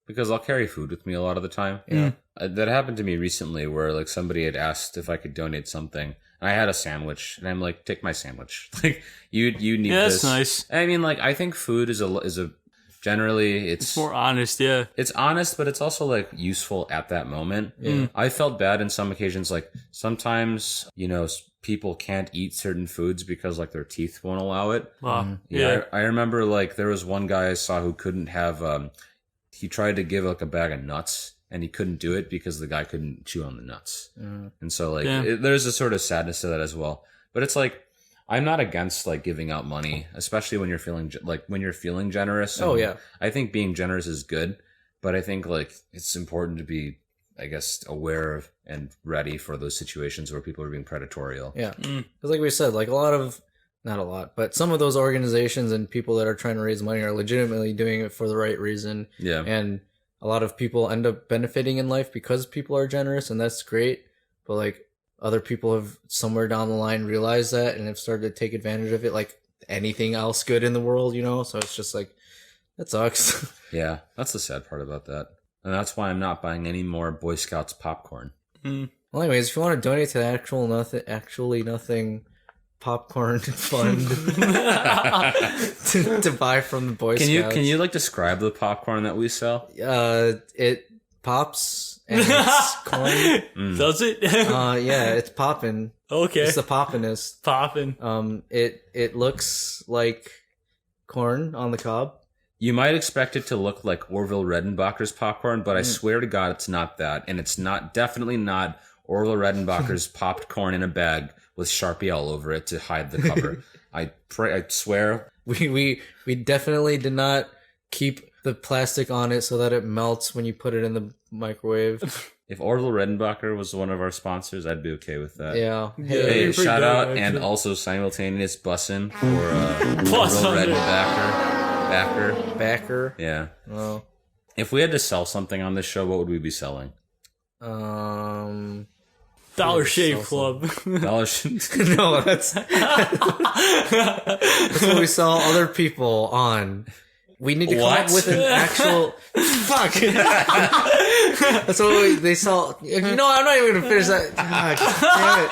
because I'll carry food with me a lot of the time. Yeah. That happened to me recently where like somebody had asked if I could donate something. And I had a sandwich and I'm like, take my sandwich. Like you need this. That's nice. I mean, like, I think food is a generally It's more honest, yeah. it's honest, but it's also like useful at that moment. Yeah. I felt bad in some occasions. Like sometimes, people can't eat certain foods because like their teeth won't allow it. Wow. Yeah. I remember like there was one guy I saw who couldn't have, he tried to give like a bag of nuts and he couldn't do it because the guy couldn't chew on the nuts. And so like there's a sort of sadness to that as well. But it's like, I'm not against like giving out money, especially when you're feeling generous. Oh yeah. I think being generous is good, but I think like it's important to be, I guess, aware of and ready for those situations where people are being predatory. Yeah. Because like we said, like not a lot, but some of those organizations and people that are trying to raise money are legitimately doing it for the right reason. Yeah. And a lot of people end up benefiting in life because people are generous, and that's great. But like other people have somewhere down the line realized that and have started to take advantage of it, like anything else good in the world, So it's just like, that sucks. Yeah, that's the sad part about that. And that's why I'm not buying any more Boy Scouts popcorn. Well, anyways, if you want to donate to the Actually Nothing popcorn fund to buy from the Boy Scouts. Can you like describe the popcorn that we sell? It pops and it's corn. Does it? Yeah, it's popping. Okay. It's the poppinest. Popping. It looks like corn on the cob. You might expect it to look like Orville Redenbacher's popcorn, but I swear to God, it's not that, and it's definitely not Orville Redenbacher's popped corn in a bag with Sharpie all over it to hide the cover. I swear. We definitely did not keep the plastic on it so that it melts when you put it in the microwave. If Orville Redenbacher was one of our sponsors, I'd be okay with that. Yeah. Hey, shout out and also simultaneous bussin' for Orville Redenbacher. Backer. Yeah. Oh. If we had to sell something on this show, what would we be selling? Dollar Shave Club. Dollar No, that's what we sell other people on. We need to come up with an actual fuck. That's what they sell. I'm not even gonna finish that. God,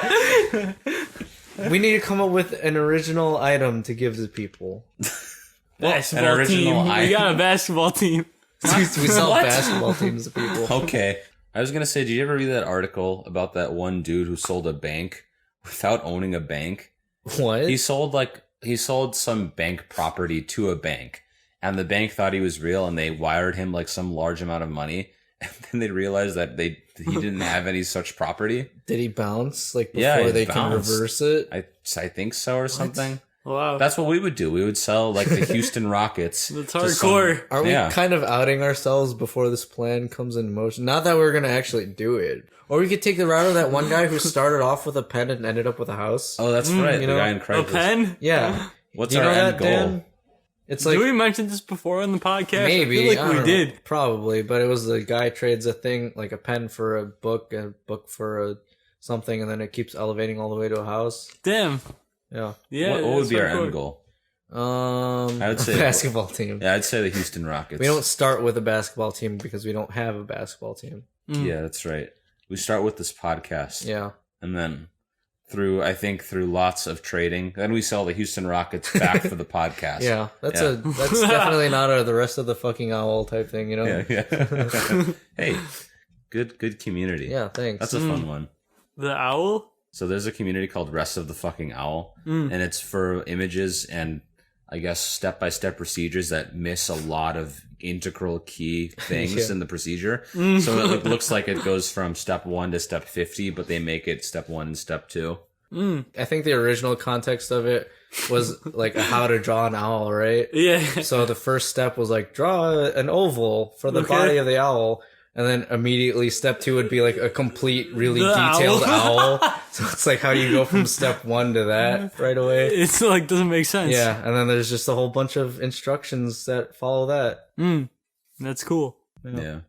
damn it. We need to come up with an original item to give to people. Basketball team. We got a basketball team. We sell basketball teams to people. Okay. I was gonna say, did you ever read that article about that one dude who sold a bank without owning a bank? What? He sold some bank property to a bank, and the bank thought he was real, and they wired him like some large amount of money, and then they realized that he didn't have any such property. Did he bounce before they can reverse it? I think so, or something. Wow. That's what we would do. We would sell like the Houston Rockets. That's hardcore. Are we kind of outing ourselves before this plan comes in motion? Not that we're going to actually do it. Or we could take the route of that one guy who started off with a pen and ended up with a house. Oh, that's right. The guy in Craigslist. A pen? Yeah. What's our end goal? Dan? It's like, did we mention this before on the podcast? Maybe. I feel like we did. Probably. But it was the guy trades a thing, like a pen for a book for something, and then it keeps elevating all the way to a house. Damn. Yeah. What would be our end goal? I would say a basketball team. Yeah, I'd say the Houston Rockets. We don't start with a basketball team because we don't have a basketball team. Yeah, that's right. We start with this podcast. Yeah. And then through lots of trading, then we sell the Houston Rockets back for the podcast. Yeah. That's definitely not the rest of the fucking owl type thing, Yeah. Hey, good community. Yeah, thanks. That's a fun one. The owl? So there's a community called Rest of the Fucking Owl, and it's for images and I guess step-by-step procedures that miss a lot of integral key things in the procedure. So it looks like it goes from step 1 to step 50, but they make it step 1 and step 2. I think the original context of it was like how to draw an owl, right? Yeah. So the first step was like draw an oval for the body of the owl. And then immediately step 2 would be like a complete, really detailed owl. So it's like how do you go from step 1 to that right away? It's like doesn't make sense. Yeah, and then there's just a whole bunch of instructions that follow that. That's cool. Yeah.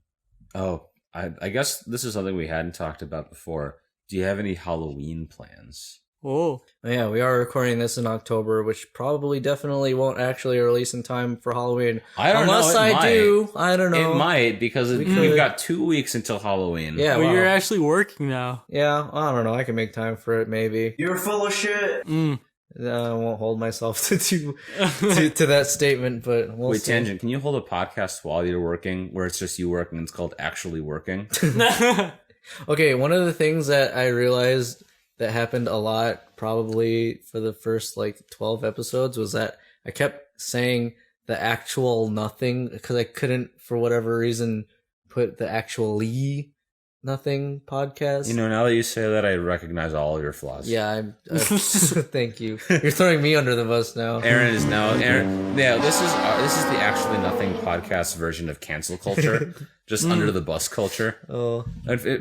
Oh, I guess this is something we hadn't talked about before. Do you have any Halloween plans? Oh. Yeah, we are recording this in October, which probably definitely won't actually release in time for Halloween. I don't Unless know. I do. I don't know. It might, because we've got 2 weeks until Halloween. Yeah, Well, you're actually working now. Yeah, I don't know. I can make time for it, maybe. You're full of shit. I won't hold myself to that statement, but we'll Wait, see. Tangent, can you hold a podcast while you're working where it's just you working? It's called Actually Working. Okay, one of the things that I realized that happened a lot probably for the first like 12 episodes was that I kept saying the actual nothing because I couldn't, for whatever reason, put the actually nothing podcast. You know, now that you say that, I recognize all of your flaws. Yeah, thank you. You're throwing me under the bus now. Aaron is now Yeah, this is the Actually Nothing podcast version of cancel culture, just under the bus culture. Oh,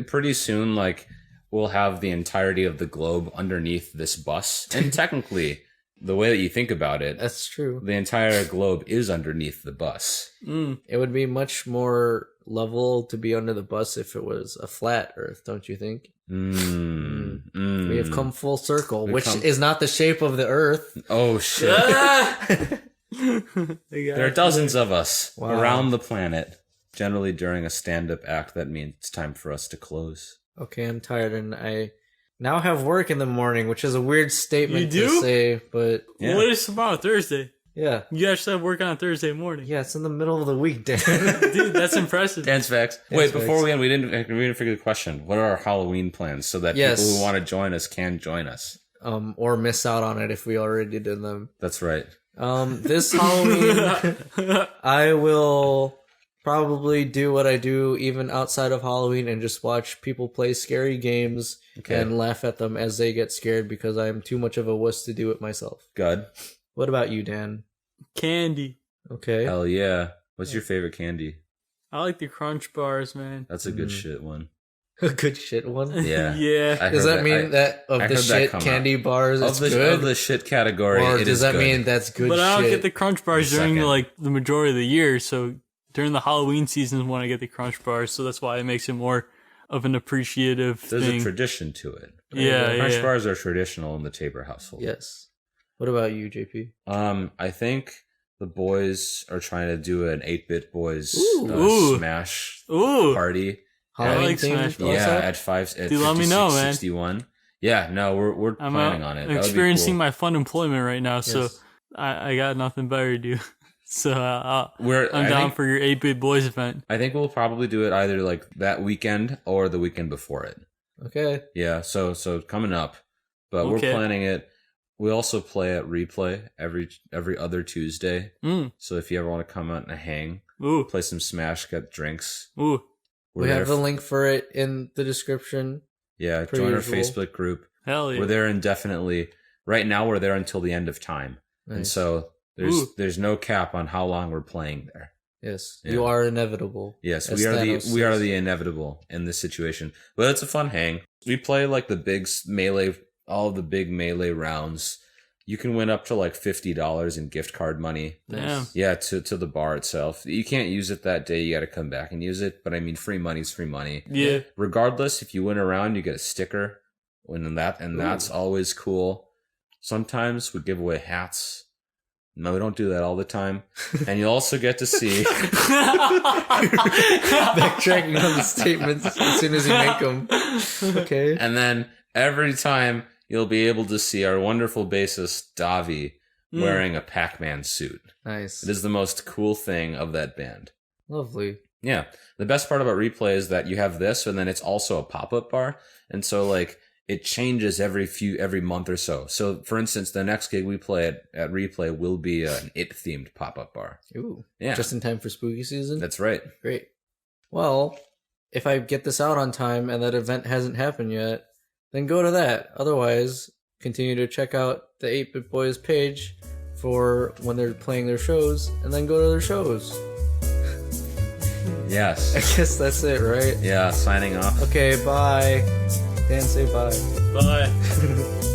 Pretty soon, like, we'll have the entirety of the globe underneath this bus, and technically, the way that you think about it, that's true. the entire globe is underneath the bus. It would be much more level to be under the bus if it was a flat Earth, don't you think? We have come full circle, which is not the shape of the Earth. Oh shit! There are dozens of us around the planet. Generally, during a stand-up act, that means it's time for us to close. Okay, I'm tired, and I now have work in the morning, which is a weird statement You to do? say, but Yeah. What is tomorrow? Thursday. yeah. You actually have work on a Thursday morning. Yeah, it's in the middle of the week, Dan. Dude, that's impressive. Dance facts. Wait, before we end, we didn't figure the question. What are our Halloween plans so that Yes. people who want to join us can join us? Or miss out on it if we already did them. That's right. This Halloween, I will probably do what I do even outside of Halloween and just watch people play scary games and laugh at them as they get scared because I'm too much of a wuss to do it myself. Good. What about you, Dan? Candy. Okay. Hell yeah. What's your favorite candy? I like the Crunch Bars, man. That's a good shit one. A good shit one. Yeah. Yeah. I Does heard that mean that of I the heard that shit come candy up. bars it's Of good? the shit category, Or it does is that good. mean that's good But shit? I don't get the Crunch Bars during Second. like the majority of the year. So during the Halloween season is when I get the Crunch Bars. So that's why it makes it more of an appreciative There's thing. a tradition to it. Yeah, Crunch yeah. bars are traditional in the Tabor household. Yes. What about you, JP? I think the boys are trying to do an 8-Bit Boys Ooh. Smash Ooh. party. Halloween like themed Smash Bros. also? Yeah, at 5 at Dude, let me know, man. 61. Yeah, no, we're I'm planning on it. That would be experiencing cool. my fun employment right now. So Yes. I got nothing better to do. So I'm I down think, for your 8-Bit Boys event. I think we'll probably do it either like that weekend or the weekend before it. Okay. Yeah, so coming up, but we're Okay. planning it. We also play at Replay every other Tuesday. So if you ever want to come out and hang, Ooh. play some Smash, get drinks. Ooh. We there have the link for it in the description. Yeah, per join our usual. Facebook group. Hell yeah. We're there indefinitely. Right now, we're there until the end of time, and Nice. so Ooh. there's no cap on how long we're playing there. Yes, Yeah. you are inevitable. Yes, as we are Thanos we are says. the inevitable in this situation. But it's a fun hang. We play like the big melee, all the big melee rounds. You can win up to like $50 in gift card money. Damn. Yeah, to the bar itself. You can't use it that day. You got to come back and use it. But I mean, free money's free money. Yeah. Regardless, if you win a round, you get a sticker. That's always cool. Sometimes we give away hats. No, we don't do that all the time. And you also get to see. Backtracking on the statements as soon as you make them. Okay. And then every time you'll be able to see our wonderful bassist, Davi, wearing a Pac-Man suit. Nice. It is the most cool thing of that band. Lovely. Yeah. The best part about Replay is that you have this, and then it's also a pop-up bar. And so, like, it changes every month or so. So, for instance, the next gig we play at Replay will be an It-themed pop-up bar. Ooh. Yeah. Just in time for spooky season? That's right. Great. Well, if I get this out on time and that event hasn't happened yet, then go to that. Otherwise, continue to check out the 8-Bit Boys page for when they're playing their shows, and then go to their shows. Yes. I guess that's it, right? Yeah, signing off. Okay, bye. Dan, say bye. Bye.